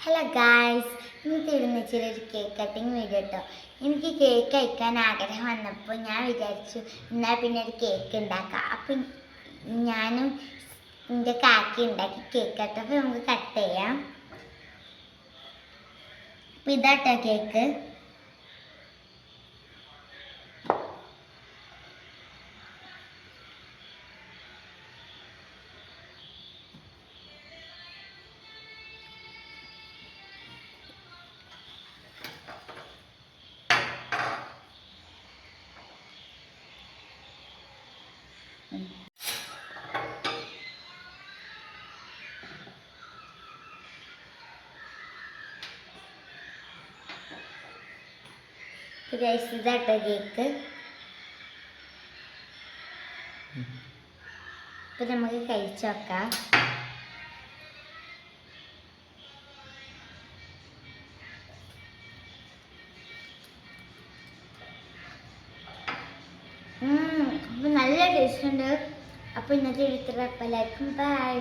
Hello guys, ഇന്നത്തെ ഇടുന്ന ചെറിയൊരു കേക്ക് കട്ടിങ് വീഡിയോ കേട്ടോ. എനിക്ക് കേക്ക് കഴിക്കാൻ ആഗ്രഹം വന്നപ്പോൾ ഞാൻ വിചാരിച്ചു എന്നാൽ പിന്നെ ഒരു കേക്ക് ഉണ്ടാക്കാം. അപ്പം ഞാനും എൻ്റെ കാക്കി ഉണ്ടാക്കി കേക്ക് കട്ട്. അപ്പോൾ നമുക്ക് കട്ട് ചെയ്യാം. അപ്പം ഇതാട്ടോ കേക്ക്. ഇതാട്ടോ കേക്ക്. ഇപ്പം നമുക്ക് കഴിച്ചു നോക്കാം. അപ്പം നല്ല ടേസ്റ്റ് ഉണ്ട്. അപ്പോൾ ഇന്നത്തെ എടുത്തിട്ട് എല്ലാവർക്കും ബൈ.